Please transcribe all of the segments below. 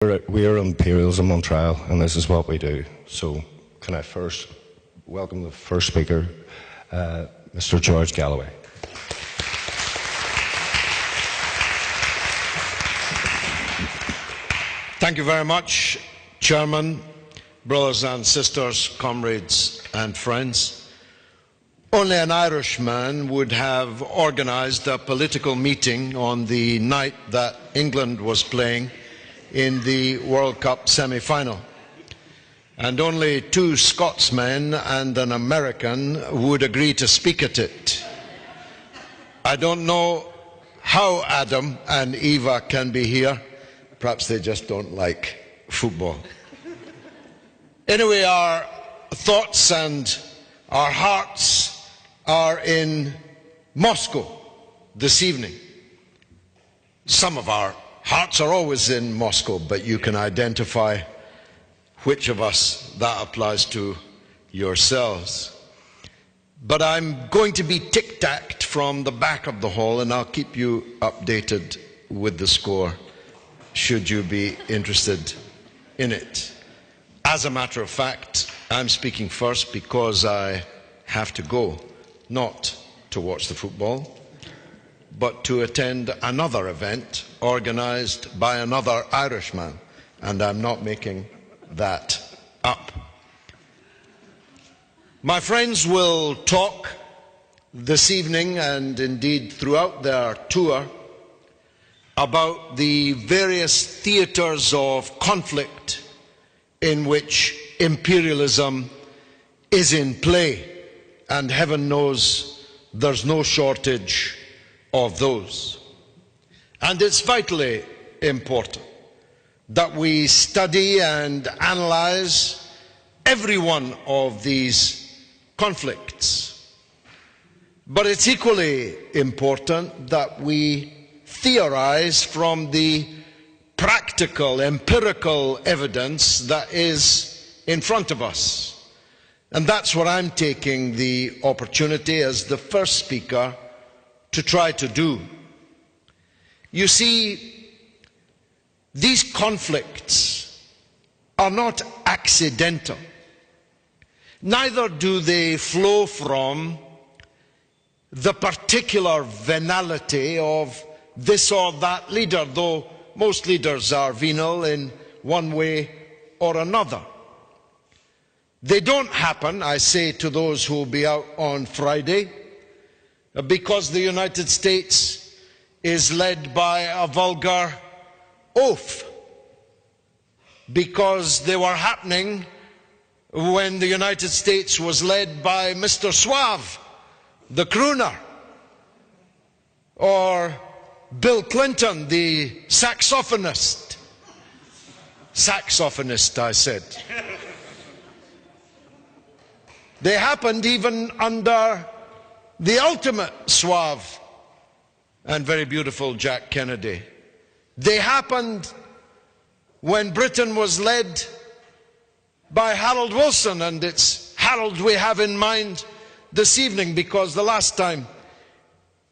We are Imperialism on Trial, and this is what we do. So, can I first welcome the first speaker, Mr. George Galloway. Thank you very much, Chairman, brothers and sisters, comrades and friends. Only an Irishman would have organised a political meeting on the night that England was playing in the World Cup semi-final. And only two Scotsmen and an American would agree to speak at it. I don't know how Adam and Eva can be here. Perhaps they just don't like football. Anyway, our thoughts and our hearts are in Moscow this evening. Some of our hearts are always in Moscow, but you can identify which of us that applies to yourselves. But I'm going to be tic-tacked from the back of the hall, and I'll keep you updated with the score, should you be interested in it. As a matter of fact, I'm speaking first because I have to go, not to watch the football, but to attend another event organised by another Irishman, and I'm not making that up. My friends will talk this evening, and indeed throughout their tour, about the various theatres of conflict in which imperialism is in play, and heaven knows there's no shortage of those. And it's vitally important that we study and analyse every one of these conflicts. But it's equally important that we theorise from the practical, empirical evidence that is in front of us. And that's what I'm taking the opportunity as the first speaker to try to do. You see, these conflicts are not accidental. Neither do they flow from the particular venality of this or that leader, though most leaders are venal in one way or another. They don't happen, I say to those who will be out on Friday, because the United States is led by a vulgar oaf, because they were happening when the United States was led by Mr. Suave, the crooner, or Bill Clinton, the saxophonist. Saxophonist, I said. They happened even under the ultimate suave and very beautiful Jack Kennedy. They happened when Britain was led by Harold Wilson, and it's Harold we have in mind this evening, because the last time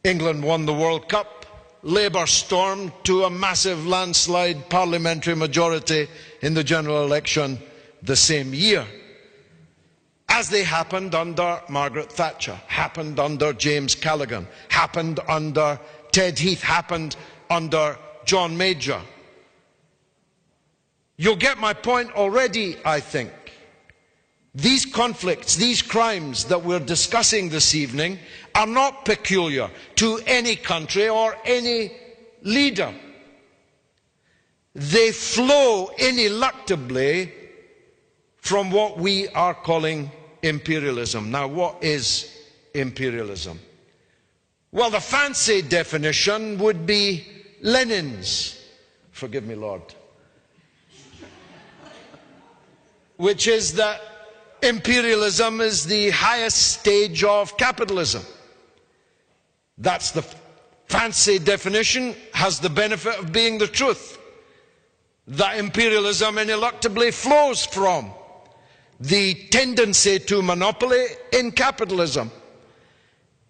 England won the World Cup, Labour stormed to a massive landslide parliamentary majority in the general election the same year. As they happened under Margaret Thatcher, happened under James Callaghan, happened under Ted Heath, happened under John Major. You'll get my point already, I think. These conflicts, these crimes that we're discussing this evening are not peculiar to any country or any leader. They flow ineluctably from what we are calling imperialism. Now, what is imperialism? Well, the fancy definition would be Lenin's, forgive me, Lord, which is that imperialism is the highest stage of capitalism. That's the fancy definition, has the benefit of being the truth. That imperialism ineluctably flows from the tendency to monopoly in capitalism.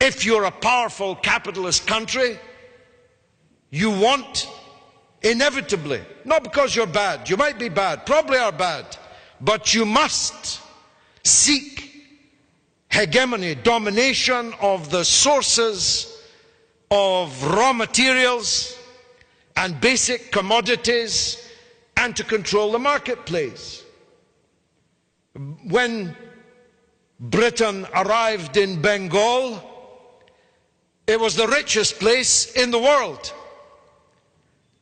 If you're a powerful capitalist country, you want inevitably, not because you're bad, you might be bad, probably are bad, but you must seek hegemony, domination of the sources of raw materials and basic commodities, and to control the marketplace. When Britain arrived in Bengal, it was the richest place in the world.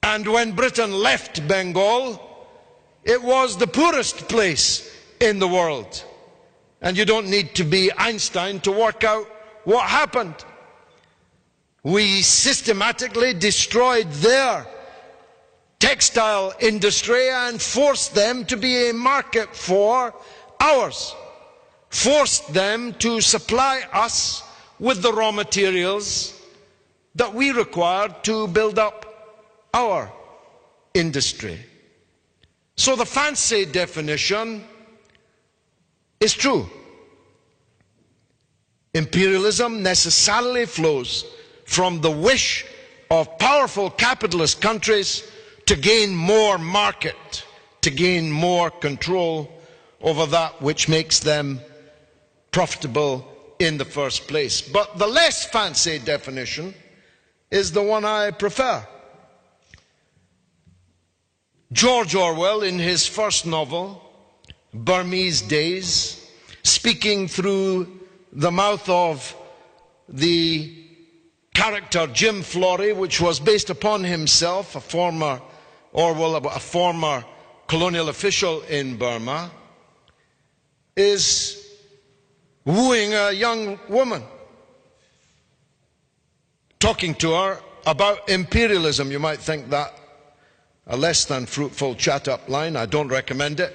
And when Britain left Bengal, it was the poorest place in the world. And you don't need to be Einstein to work out what happened. We systematically destroyed their textile industry and forced them to be a market for ours. Forced them to supply us with the raw materials that we required to build up our industry. So the fancy definition is true. Imperialism necessarily flows from the wish of powerful capitalist countries to gain more market, to gain more control over that which makes them profitable in the first place. But the less fancy definition is the one I prefer. George Orwell, in his first novel, Burmese Days, speaking through the mouth of the character Jim Florey, which was based upon himself, a former colonial official in Burma, is wooing a young woman, talking to her about imperialism. You might think that a less than fruitful chat-up line. I don't recommend it.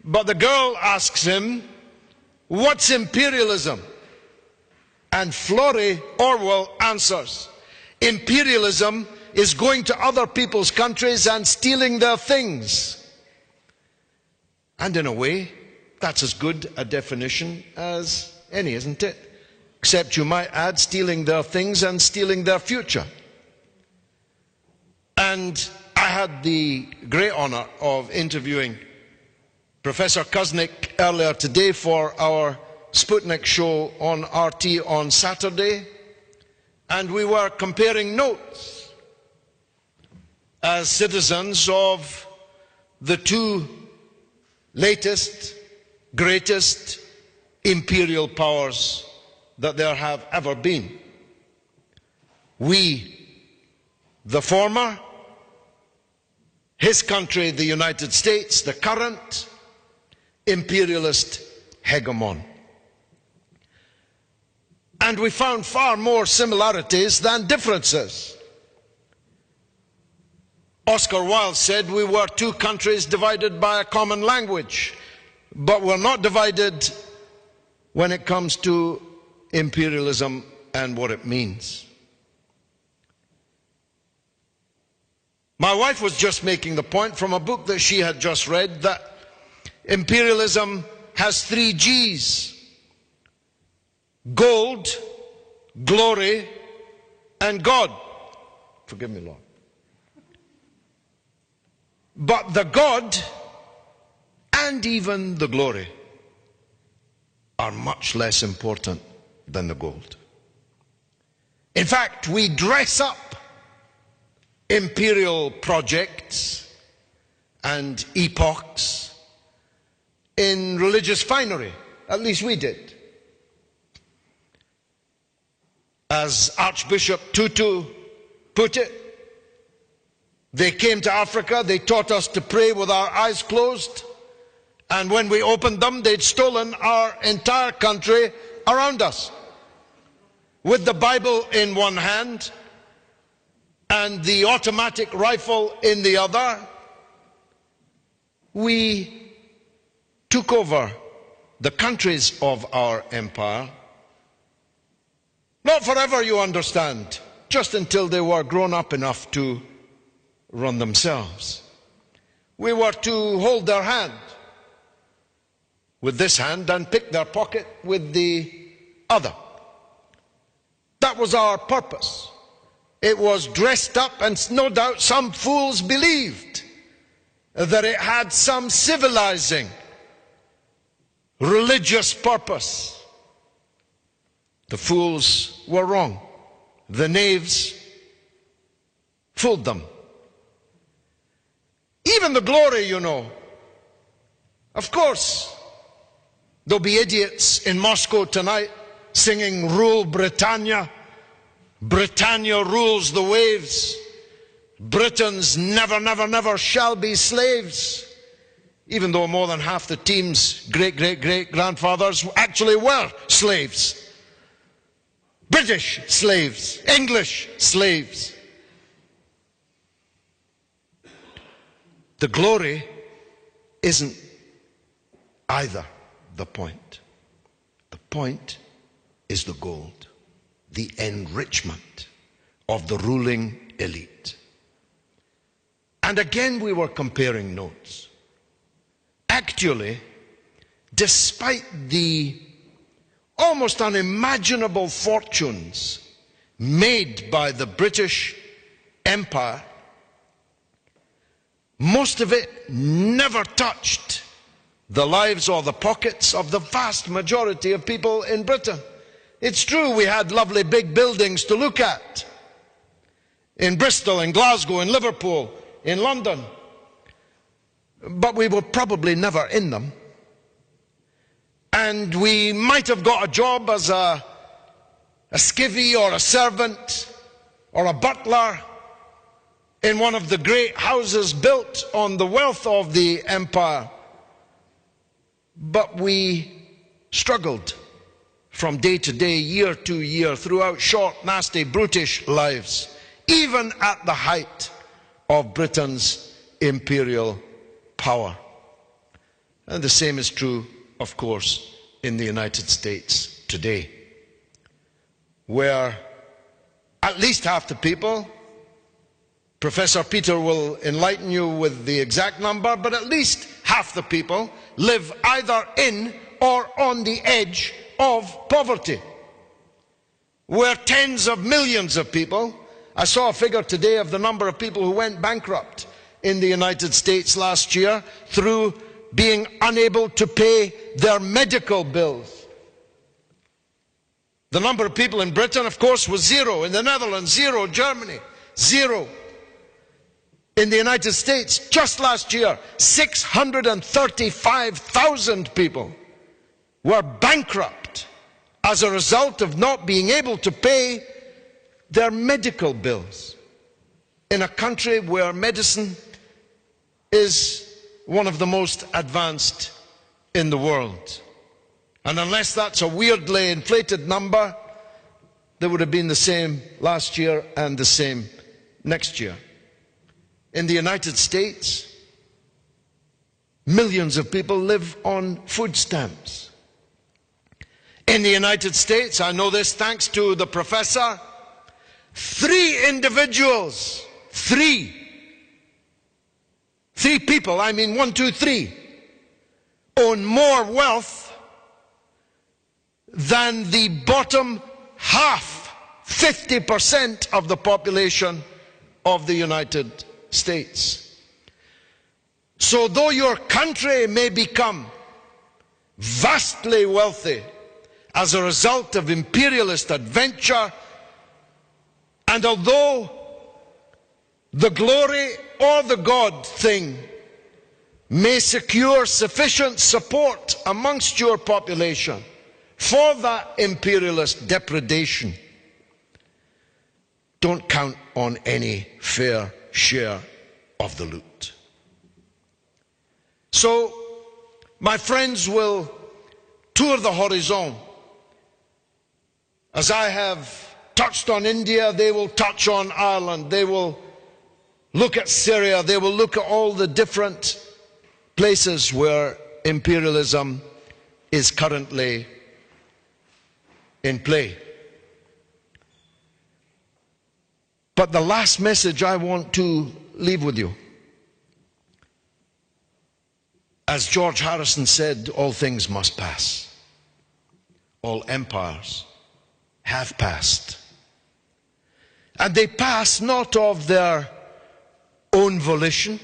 But the girl asks him, "What's imperialism?" And Florey, Orwell, answers, "Imperialism is going to other people's countries and stealing their things." And in a way, that's as good a definition as any, isn't it? Except you might add stealing their things and stealing their future. And I had the great honor of interviewing Professor Kuznick earlier today for our Sputnik show on RT on Saturday, and we were comparing notes as citizens of the two latest, greatest imperial powers that there have ever been. We, the former, his country, the United States, the current imperialist hegemon. And we found far more similarities than differences. Oscar Wilde said we were two countries divided by a common language, but we're not divided when it comes to imperialism and what it means. My wife was just making the point from a book that she had just read that imperialism has 3 G's: gold, glory, and God. Forgive me, Lord. But the God and even the glory are much less important than the gold. In fact, we dress up imperial projects and epochs in religious finery. At least we did. As Archbishop Tutu put it, they came to Africa, they taught us to pray with our eyes closed, and when we opened them, they'd stolen our entire country around us. With the Bible in one hand and the automatic rifle in the other, we took over the countries of our empire. Not forever, you understand, just until they were grown up enough to run themselves. We were to hold their hand with this hand and pick their pocket with the other. That was our purpose. It was dressed up, and no doubt some fools believed that it had some civilizing, religious purpose. The fools were wrong. The knaves fooled them. Even the glory, you know. Of course, there'll be idiots in Moscow tonight singing "Rule Britannia." Britannia rules the waves. Britons never, never, never shall be slaves. Even though more than half the team's great-great-great-grandfathers actually were slaves. British slaves, English slaves. The glory isn't either the point. The point is the gold, the enrichment of the ruling elite. And again we were comparing notes. Actually, despite the almost unimaginable fortunes made by the British Empire, most of it never touched the lives or the pockets of the vast majority of people in Britain. It's true we had lovely big buildings to look at in Bristol, in Glasgow, in Liverpool, in London, but we were probably never in them. And we might have got a job as a skivvy or a servant or a butler in one of the great houses built on the wealth of the empire. But we struggled from day to day, year to year, throughout short, nasty, brutish lives, even at the height of Britain's imperial power. And the same is true, of course, in the United States today, where at least half the people, Professor Peter will enlighten you with the exact number, but at least half the people live either in or on the edge of poverty, where tens of millions of people, I saw a figure today of the number of people who went bankrupt in the United States last year through being unable to pay their medical bills. The number of people in Britain, of course, was zero. In the Netherlands, zero. Germany, zero. In the United States, just last year, 635,000 people were bankrupt as a result of not being able to pay their medical bills in a country where medicine is one of the most advanced in the world. And unless that's a weirdly inflated number, there would have been the same last year and the same next year. In the United States, millions of people live on food stamps. In the United States, I know this thanks to the professor, 3 individuals, three people, I mean 1, 2, 3, own more wealth than the bottom half, 50% of the population of the United States. So though your country may become vastly wealthy as a result of imperialist adventure, and although the glory or the God thing may secure sufficient support amongst your population for that imperialist depredation, don't count on any fair share of the loot. So, my friends will tour the horizon. As I have touched on India, they will touch on Ireland, they will look at Syria, they will look at all the different places where imperialism is currently in play. But the last message I want to leave with you, as George Harrison said, all things must pass. All empires have passed. And they pass not of their own volition,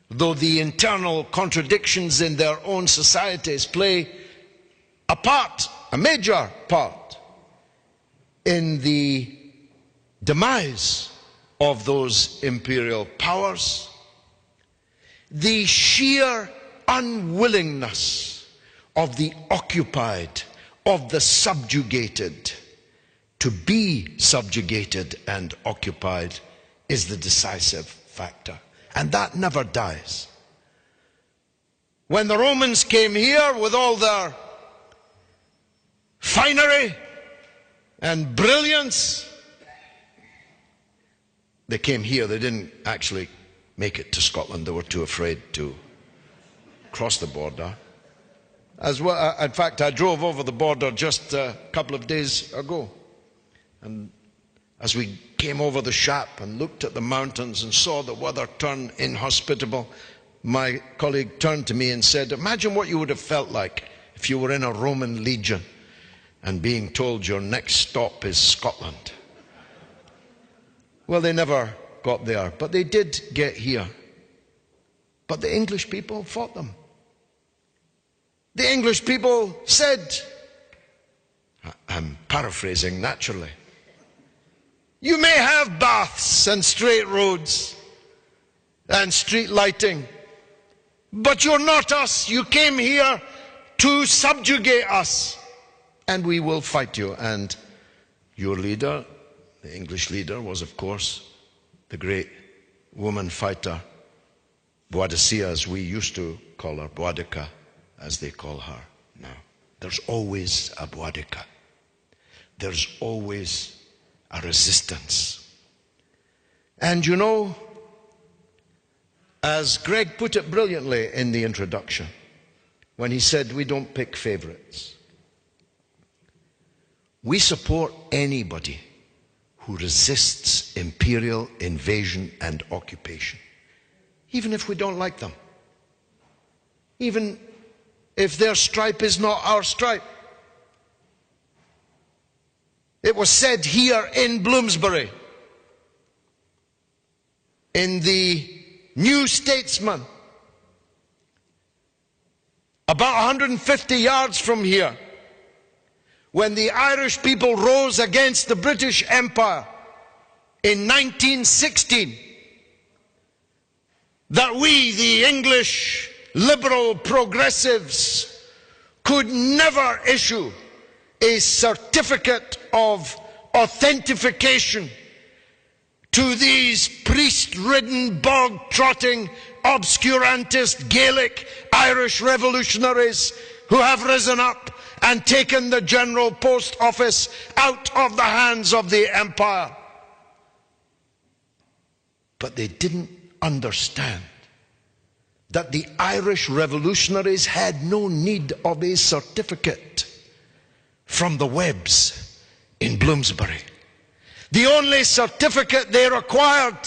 though the internal contradictions in their own societies play a part, a major part, in the demise of those imperial powers. The sheer unwillingness of the occupied, of the subjugated, to be subjugated and occupied is the decisive factor. And that never dies. When the Romans came here with all their finery and brilliance, they came here. They didn't actually make it to Scotland. They were too afraid to cross the border. As well, in fact, I drove over the border just a couple of days ago. And as we came over the Shap and looked at the mountains and saw the weather turn inhospitable, my colleague turned to me and said, imagine what you would have felt like if you were in a Roman legion and being told your next stop is Scotland. Well, they never got there, but they did get here. But the English people fought them. The English people said, I'm paraphrasing naturally, you may have baths and straight roads and street lighting, but you're not us. You came here to subjugate us, and we will fight you. And your leader, the English leader, was of course the great woman fighter, Boadicea, as we used to call her, Boadicea, as they call her now. There's always a Boadicea. There's always a resistance. And you know, as Greg put it brilliantly in the introduction, when he said we don't pick favorites, we support anybody who resists imperial invasion and occupation, even if we don't like them, even if their stripe is not our stripe. It was said here in Bloomsbury, in the New Statesman, about 150 yards from here, when the Irish people rose against the British Empire in 1916, that we, the English liberal progressives, could never issue a certificate of authentication to these priest-ridden, bog-trotting, obscurantist, Gaelic Irish revolutionaries who have risen up and taken the General Post Office out of the hands of the empire. But they didn't understand that the Irish revolutionaries had no need of a certificate from the Webbs in Bloomsbury. The only certificate they required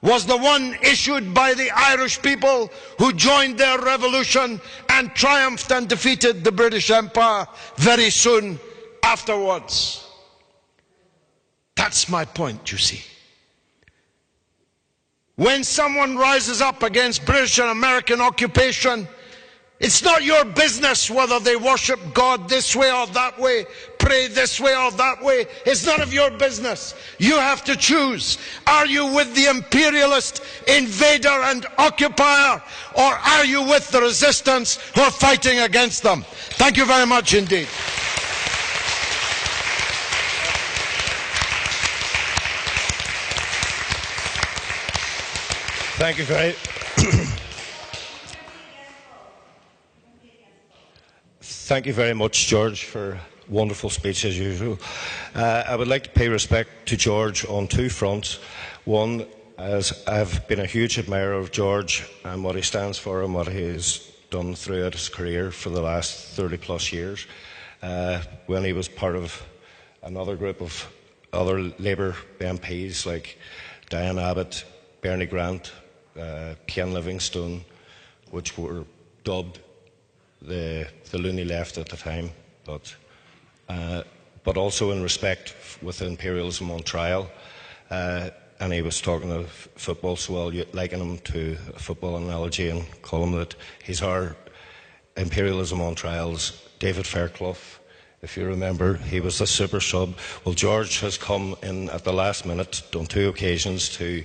was the one issued by the Irish people who joined their revolution and triumphed and defeated the British Empire very soon afterwards. That's my point, you see. When someone rises up against British and American occupation, it's not your business whether they worship God this way or that way, pray this way or that way. It's none of your business. You have to choose. Are you with the imperialist invader and occupier, or are you with the resistance who are fighting against them? Thank you very much indeed. Thank you very Thank you very much, George, for a wonderful speech as usual. I would like to pay respect to George on two fronts. One, as I've been a huge admirer of George and what he stands for and what he has done throughout his career for the last 30 plus years, when he was part of another group of other Labour MPs like Diane Abbott, Bernie Grant, Ken Livingstone, which were dubbed the loony left at the time, but but also in respect with Imperialism on Trial. And he was talking of football, so I'll liken him to a football analogy and call him that he's our Imperialism on Trial's David Fairclough. If you remember, he was the super sub. Well, George has come in at the last minute on 2 occasions to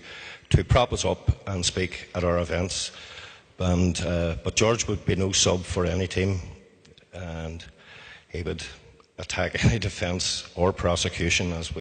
prop us up and speak at our events. But George would be no sub for any team, and he would attack any defence or prosecution as we